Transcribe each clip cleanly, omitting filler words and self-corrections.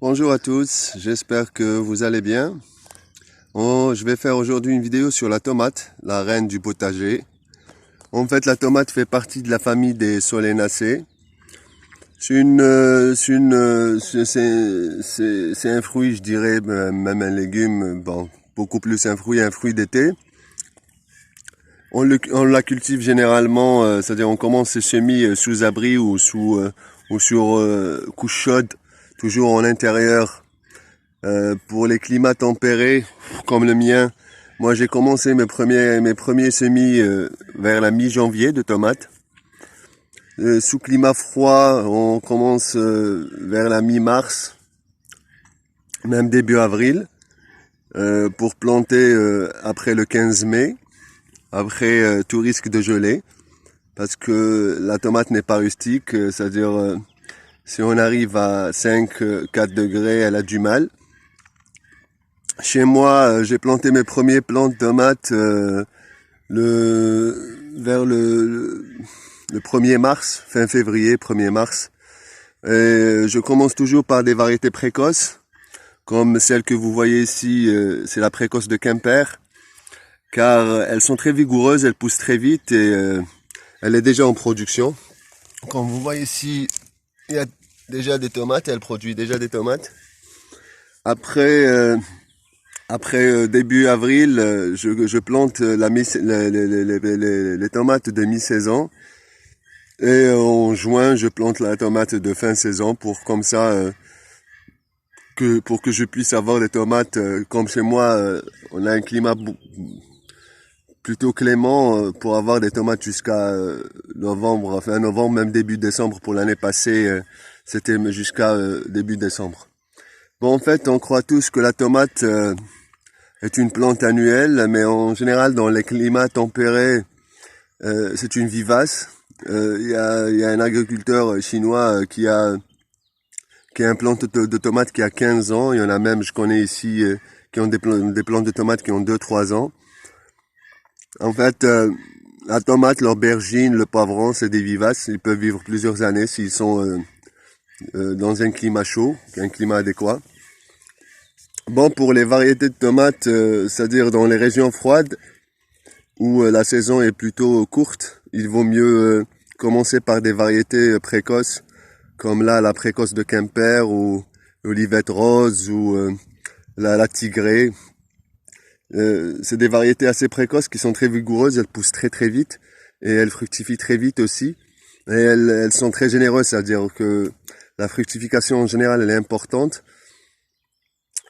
Bonjour à tous, j'espère que vous allez bien. Je vais faire aujourd'hui une vidéo sur la tomate, la reine du potager. En fait, la tomate fait partie de la famille des solanacées. C'est un fruit, je dirais, même un légume, bon, beaucoup plus un fruit d'été. On la cultive généralement, c'est-à-dire on commence ses semis sous abri ou sur couche chaude, toujours en intérieur. Pour les climats tempérés, comme le mien, moi j'ai commencé mes premiers semis vers la mi-janvier de tomates. Sous climat froid, on commence vers la mi-mars, même début avril, pour planter après le 15 mai, après tout risque de gelée, parce que la tomate n'est pas rustique, c'est-à-dire si on arrive à 5-4 degrés, elle a du mal. Chez moi, j'ai planté mes premiers plants de tomates vers le 1er mars, fin février, 1er mars. Et je commence toujours par des variétés précoces, comme celle que vous voyez ici, c'est la précoce de Quimper, car elles sont très vigoureuses, elles poussent très vite et elle est déjà en production. Comme vous voyez ici, il y a déjà des tomates, elle produit déjà des tomates. Après début avril, je plante les tomates de mi-saison. Et en juin, je plante la tomate de fin saison pour comme ça, pour que je puisse avoir des tomates. Comme chez moi, on a un climat plutôt clément pour avoir des tomates jusqu'à novembre, fin novembre, même début décembre. Pour l'année passée, c'était jusqu'à début décembre. Bon, en fait, on croit tous que la tomate est une plante annuelle, mais en général, dans les climats tempérés, c'est une vivace. Il y a un agriculteur chinois qui a un plant de tomates qui a 15 ans. Il y en a même, je connais ici, qui ont des plantes de tomates qui ont 2-3 ans. En fait, la tomate, l'aubergine, le poivron, c'est des vivaces. Ils peuvent vivre plusieurs années s'ils sont dans un climat chaud, un climat adéquat. Bon, pour les variétés de tomates, c'est-à-dire dans les régions froides, où la saison est plutôt courte, il vaut mieux commencer par des variétés précoces, comme là la précoce de Quimper ou l'Olivette Rose ou la Tigrée. C'est des variétés assez précoces qui sont très vigoureuses, elles poussent très très vite et elles fructifient très vite aussi. Et elles sont très généreuses, c'est-à-dire que la fructification en général elle est importante.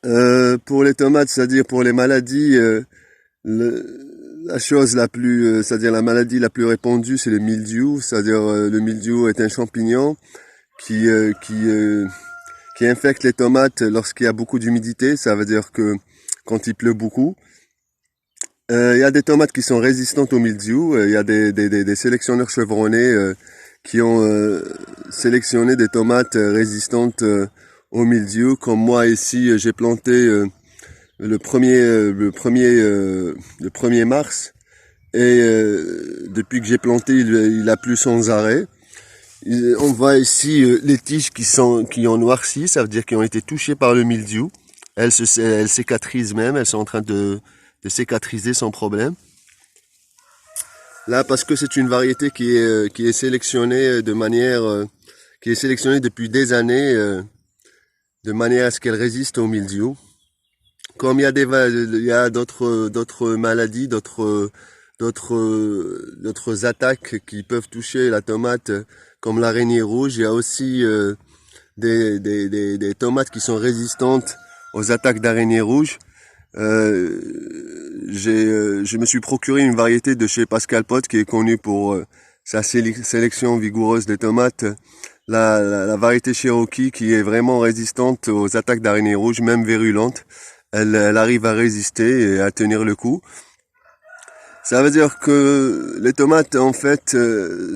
Pour les tomates, c'est-à-dire pour les maladies, la chose la plus, c'est-à-dire la maladie la plus répandue, c'est le mildiou. C'est-à-dire le mildiou est un champignon qui infecte les tomates lorsqu'il y a beaucoup d'humidité. Ça veut dire que quand il pleut beaucoup, il y a des tomates qui sont résistantes au mildiou. Il y a des sélectionneurs chevronnés qui ont sélectionné des tomates résistantes au mildiou. Comme moi ici, j'ai planté le 1er mars et depuis que j'ai planté, il a plu sans arrêt. On voit ici les tiges qui ont noirci, ça veut dire qu'ils ont été touchées par le mildiou. Elles cicatrisent même, elles sont en train de cicatriser sans problème. Là, parce que c'est une variété qui est sélectionnée qui est sélectionnée depuis des années, de manière à ce qu'elle résiste au mildiou. Comme il y a d'autres maladies, d'autres attaques qui peuvent toucher la tomate, comme l'araignée rouge, il y a aussi des tomates qui sont résistantes aux attaques d'araignées rouges. Je me suis procuré une variété de chez Pascal Pot qui est connue pour sa sélection vigoureuse des tomates. La variété Cherokee qui est vraiment résistante aux attaques d'araignées rouges, même virulentes. Elle arrive à résister et à tenir le coup. Ça veut dire que les tomates, en fait,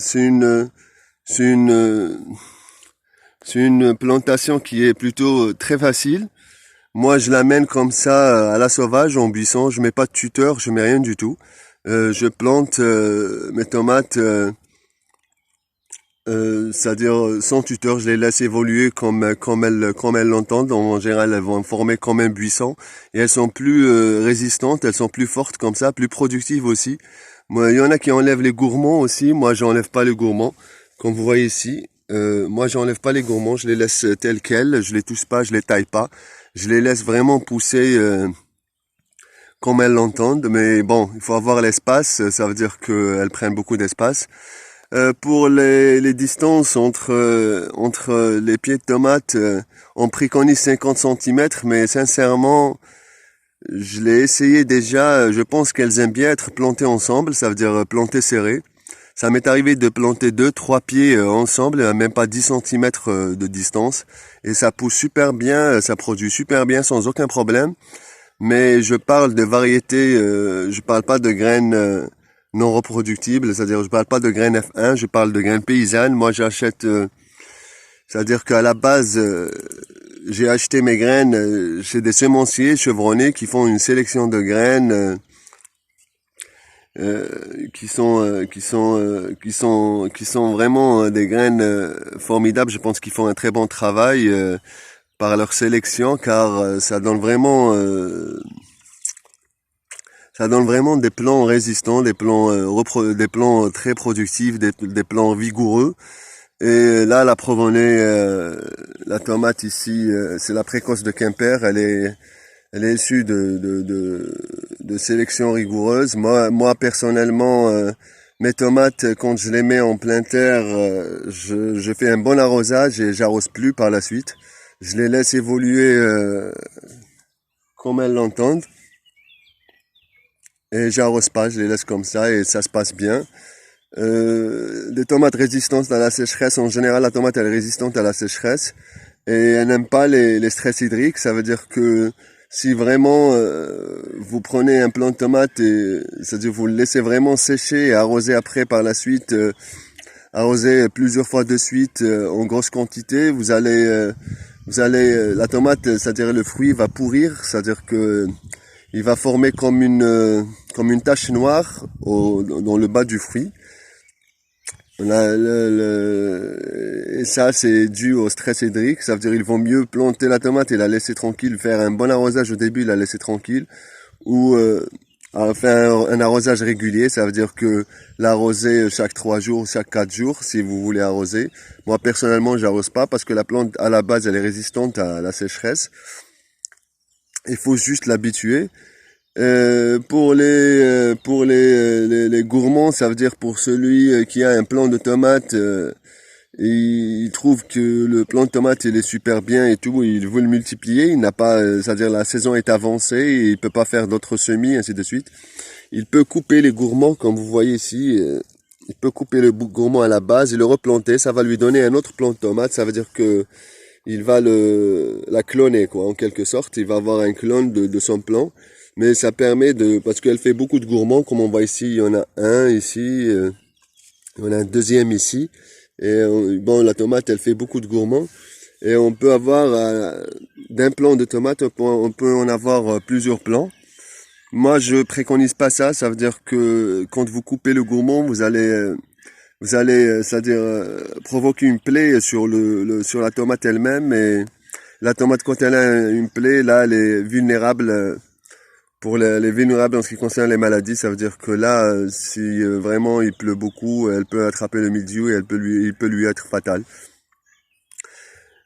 c'est une plantation qui est plutôt très facile. Moi, je l'amène comme ça à la sauvage, en buisson. Je mets pas de tuteur, je mets rien du tout. Je plante mes tomates c'est-à-dire sans tuteur, je les laisse évoluer comme elles l'entendent. En général, elles vont former comme un buisson et elles sont plus résistantes, elles sont plus fortes comme ça, plus productives aussi. Moi, il y en a qui enlèvent les gourmands aussi. Moi, j'enlève pas les gourmands, comme vous voyez ici. Moi, j'enlève pas les gourmands, je les laisse tels quels, je les touche pas, je les taille pas, je les laisse vraiment pousser comme elles l'entendent. Mais bon, il faut avoir l'espace, ça veut dire qu'elles prennent beaucoup d'espace. Pour les distances entre les pieds de tomates, on préconise 50 cm, mais sincèrement, je l'ai essayé déjà. Je pense qu'elles aiment bien être plantées ensemble, ça veut dire plantées serrées. Ça m'est arrivé de planter 2-3 pieds ensemble, à même pas 10 cm de distance, et ça pousse super bien, ça produit super bien sans aucun problème. Mais je parle de variétés, je parle pas de graines non reproductibles, c'est-à-dire je parle pas de graines F1, je parle de graines paysannes. Moi j'achète, c'est-à-dire qu'à la base, j'ai acheté mes graines chez des semenciers chevronnés qui font une sélection de graines qui sont vraiment des graines formidables. Je pense qu'ils font un très bon travail par leur sélection, car ça donne vraiment des plants résistants, des plants très productifs, des plants vigoureux. Et là, la Provenay, la tomate ici, c'est la précoce de Quimper. Elle est issue de sélection rigoureuse. Moi personnellement, mes tomates, quand je les mets en plein terre, je fais un bon arrosage et j'arrose plus par la suite. Je les laisse évoluer comme elles l'entendent. Et j'arrose pas, je les laisse comme ça et ça se passe bien. Des tomates résistantes à la sécheresse, en général la tomate elle est résistante à la sécheresse et elle n'aime pas les stress hydriques. Ça veut dire que si vraiment vous prenez un plant de tomate et c'est-à-dire vous le laissez vraiment sécher et arroser après par la suite, arroser plusieurs fois de suite en grosse quantité, la tomate, c'est-à-dire le fruit va pourrir, c'est-à-dire que il va former comme une tache noire dans le bas du fruit. Et ça, c'est dû au stress hydrique. Ça veut dire qu'il vaut mieux planter la tomate et la laisser tranquille, faire un bon arrosage au début, la laisser tranquille, ou faire un arrosage régulier. Ça veut dire que l'arroser chaque 3 jours, chaque 4 jours, si vous voulez arroser. Moi, personnellement, j'arrose pas parce que la plante, à la base, elle est résistante à la sécheresse. Il faut juste l'habituer. Pour les gourmands, ça veut dire pour celui qui a un plant de tomate, il trouve que le plant de tomate il est super bien et tout, il veut le multiplier, il n'a pas, c'est-à-dire la saison est avancée, et il peut pas faire d'autres semis, ainsi de suite. Il peut couper les gourmands, comme vous voyez ici, il peut couper le gourmand à la base et le replanter, ça va lui donner un autre plant de tomate, ça veut dire que il va la cloner, quoi, en quelque sorte, il va avoir un clone de son plant. Mais ça permet parce qu'elle fait beaucoup de gourmands, comme on voit ici, il y en a un ici, il y en a un deuxième ici. Et bon, la tomate, elle fait beaucoup de gourmands. Et on peut avoir, d'un plant de tomate, on peut en avoir plusieurs plants. Moi, je préconise pas ça. Ça veut dire que quand vous coupez le gourmand, vous allez, c'est-à-dire provoquer une plaie sur sur la tomate elle-même. Et la tomate, quand elle a une plaie, là, elle est vulnérable. Pour les vulnérables en ce qui concerne les maladies, ça veut dire que là, si vraiment il pleut beaucoup, elle peut attraper le mildiou et il peut lui être fatal.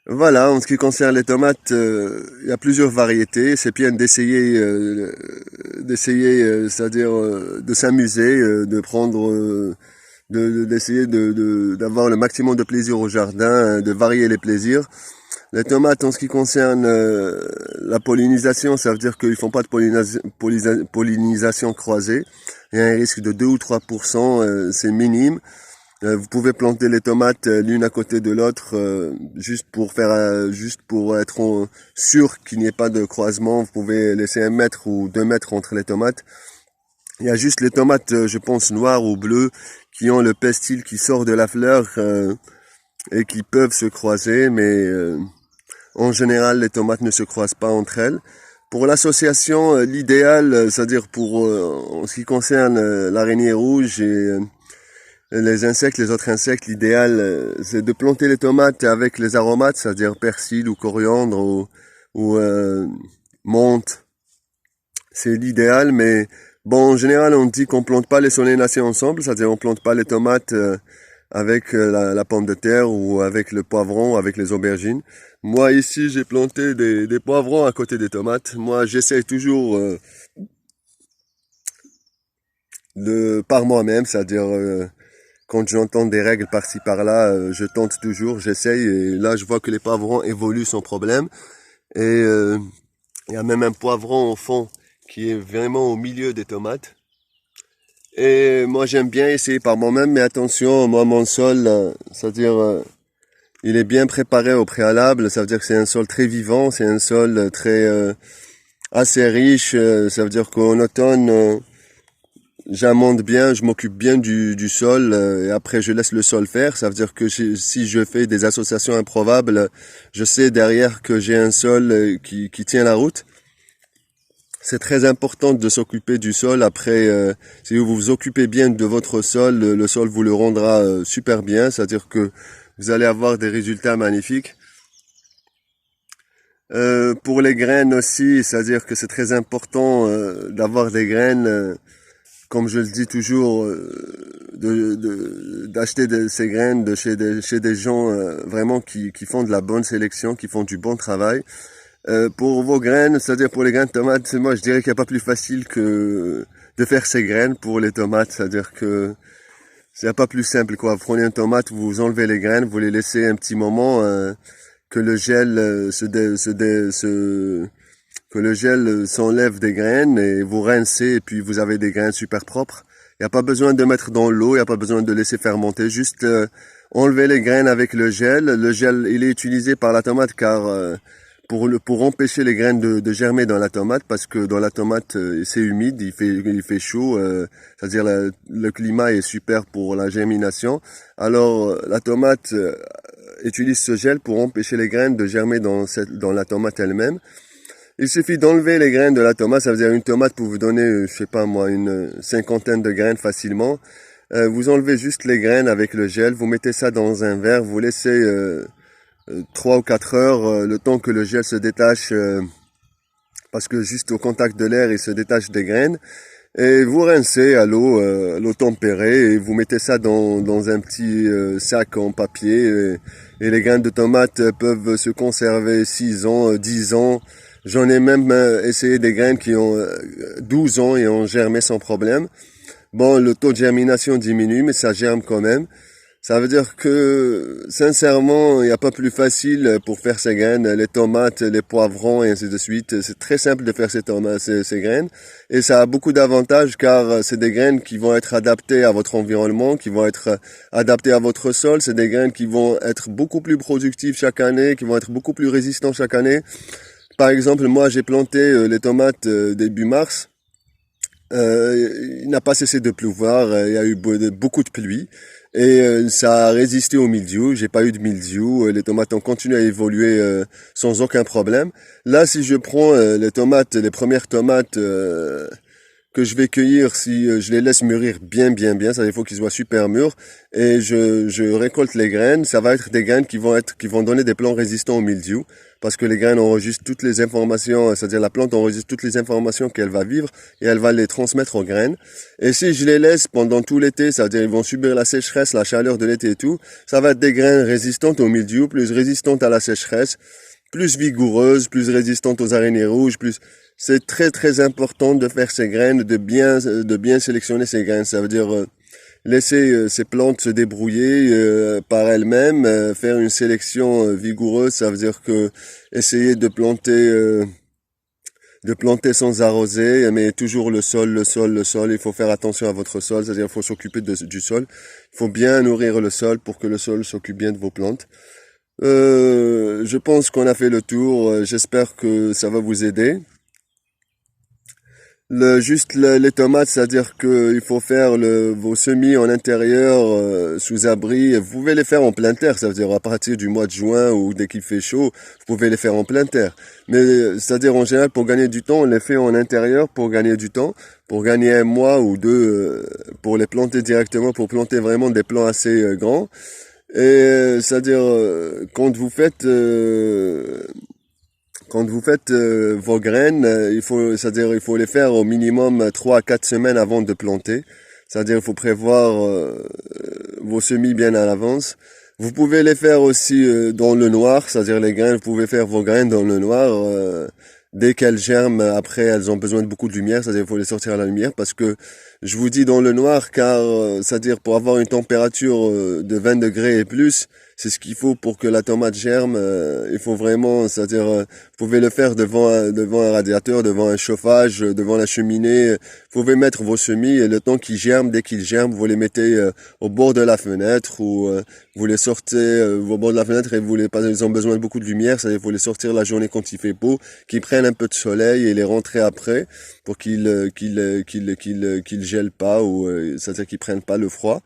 Voilà, en ce qui concerne les tomates, il y a plusieurs variétés. C'est bien c'est-à-dire de s'amuser, de prendre, d'essayer d'avoir le maximum de plaisir au jardin, de varier les plaisirs. Les tomates, en ce qui concerne la pollinisation, ça veut dire qu'ils font pas de pollinisation croisée. Il y a un risque de 2 ou 3%, c'est minime. Vous pouvez planter les tomates l'une à côté de l'autre, juste pour être sûr qu'il n'y ait pas de croisement. Vous pouvez laisser 1 mètre ou 2 mètres entre les tomates. Il y a juste les tomates, je pense, noires ou bleues, qui ont le pestil qui sort de la fleur et qui peuvent se croiser, mais en général, les tomates ne se croisent pas entre elles. Pour l'association, l'idéal, c'est-à-dire en ce qui concerne l'araignée rouge les insectes, les autres insectes, l'idéal, c'est de planter les tomates avec les aromates, c'est-à-dire persil ou coriandre ou menthe. C'est l'idéal, mais bon, en général, on dit qu'on plante pas les solanacées ensemble, c'est-à-dire on plante pas les tomates avec la pomme de terre ou avec le poivron, avec les aubergines. Moi, ici, j'ai planté des poivrons à côté des tomates. Moi, j'essaie toujours par moi-même, c'est-à-dire quand j'entends des règles par-ci par-là, je tente toujours, j'essaye, et là, je vois que les poivrons évoluent sans problème. Et il y a même un poivron au fond qui est vraiment au milieu des tomates. Et moi, j'aime bien essayer par moi-même, mais attention, moi, mon sol, c'est-à-dire, il est bien préparé au préalable. Ça veut dire que c'est un sol très vivant, c'est un sol très assez riche. Ça veut dire qu'en automne, j'amende bien, je m'occupe bien du sol, et après je laisse le sol faire. Ça veut dire que si je fais des associations improbables, je sais derrière que j'ai un sol qui tient la route. C'est très important de s'occuper du sol. Après, si vous vous occupez bien de votre sol, le sol vous le rendra super bien. C'est-à-dire que vous allez avoir des résultats magnifiques. Pour les graines aussi, c'est-à-dire que c'est très important d'avoir des graines, comme je le dis toujours, d'acheter ces graines chez des gens vraiment qui font de la bonne sélection, qui font du bon travail. Pour vos graines, c'est-à-dire pour les graines de tomates, moi je dirais qu'il n'y a pas plus facile que de faire ces graines pour les tomates, c'est-à-dire que c'est pas plus simple quoi. Vous prenez une tomate, vous enlevez les graines, vous les laissez un petit moment que le gel que le gel s'enlève des graines et vous rincez et puis vous avez des graines super propres. Il n'y a pas besoin de mettre dans l'eau, il n'y a pas besoin de laisser fermenter, juste enlever les graines avec le gel. Le gel, il est utilisé par la tomate car pour empêcher les graines de germer dans la tomate, parce que dans la tomate c'est humide, il fait chaud, c'est-à-dire le climat est super pour la germination. Alors la tomate utilise ce gel pour empêcher les graines de germer dans la tomate elle-même. Il suffit d'enlever les graines de la tomate, ça veut dire une tomate pour vous donner, je sais pas moi, une cinquantaine de graines facilement. Vous enlevez juste les graines avec le gel, vous mettez ça dans un verre, vous laissez 3 ou 4 heures, le temps que le gel se détache, parce que juste au contact de l'air, il se détache des graines. Et vous rincez à l'eau tempérée, et vous mettez ça dans un petit sac en papier. Et les graines de tomates peuvent se conserver 6 ans, 10 ans. J'en ai même essayé des graines qui ont 12 ans et ont germé sans problème. Bon, le taux de germination diminue, mais ça germe quand même. Ça veut dire que, sincèrement, il n'y a pas plus facile pour faire ces graines, les tomates, les poivrons et ainsi de suite. C'est très simple de faire ces graines. Et ça a beaucoup d'avantages car c'est des graines qui vont être adaptées à votre environnement, qui vont être adaptées à votre sol. C'est des graines qui vont être beaucoup plus productives chaque année, qui vont être beaucoup plus résistantes chaque année. Par exemple, moi, j'ai planté les tomates début mars. Il n'a pas cessé de pleuvoir, il y a eu beaucoup de pluie et ça a résisté au mildiou. J'ai pas eu de mildiou, les tomates ont continué à évoluer sans aucun problème. Là, si je prends les premières tomates que je vais cueillir, si je les laisse mûrir bien, ça il faut qu'ils soient super mûrs, et je récolte les graines, ça va être des graines qui vont donner des plants résistants au mildiou, parce que les graines enregistrent toutes les informations, c'est-à-dire la plante enregistre toutes les informations qu'elle va vivre et elle va les transmettre aux graines. Et si je les laisse pendant tout l'été, c'est-à-dire ils vont subir la sécheresse, la chaleur de l'été et tout, ça va être des graines résistantes au mildiou, plus résistantes à la sécheresse, plus vigoureuses, plus résistantes aux araignées rouges, c'est très important de faire ces graines, de bien sélectionner ces graines. Ça veut dire laisser ces plantes se débrouiller par elles-mêmes, faire une sélection vigoureuse. Ça veut dire que essayer de planter sans arroser, mais toujours le sol. Il faut faire attention à votre sol, c'est-à-dire il faut s'occuper du sol. Il faut bien nourrir le sol pour que le sol s'occupe bien de vos plantes. Je pense qu'on a fait le tour. J'espère que ça va vous aider. Les tomates, c'est-à-dire qu'il faut faire vos semis en intérieur, sous abri. Vous pouvez les faire en plein terre, ça veut dire à partir du mois de juin ou dès qu'il fait chaud, vous pouvez les faire en plein terre. Mais c'est-à-dire en général, pour gagner du temps, on les fait en intérieur pour gagner du temps, pour gagner un mois ou deux, pour les planter directement, pour planter vraiment des plants assez grands. Et c'est-à-dire quand vous faites vos graines, c'est-à-dire il faut les faire au minimum 3 à 4 semaines avant de planter. C'est-à-dire il faut prévoir vos semis bien à l'avance. Vous pouvez les faire aussi dans le noir, c'est-à-dire les graines, vous pouvez faire vos graines dans le noir. Dès qu'elles germent, après elles ont besoin de beaucoup de lumière, c'est-à-dire il faut les sortir à la lumière parce que je vous dis dans le noir car c'est-à-dire pour avoir une température de 20 degrés et plus, c'est ce qu'il faut pour que la tomate germe. Il faut vraiment, c'est-à-dire vous pouvez le faire devant un radiateur, devant un chauffage, devant la cheminée. Vous pouvez mettre vos semis et le temps qu'ils germent, dès qu'ils germent, vous les mettez au bord de la fenêtre ou vous les sortez au bord de la fenêtre et ils ont besoin de beaucoup de lumière, c'est-à-dire faut les sortir la journée quand il fait beau, qu'ils prennent un peu de soleil et les rentrer après pour qu'ils gèlent pas ou c'est-à-dire qu'ils prennent pas le froid.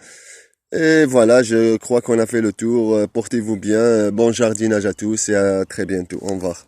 Et voilà, je crois qu'on a fait le tour. Portez-vous bien. Bon jardinage à tous et à très bientôt. Au revoir.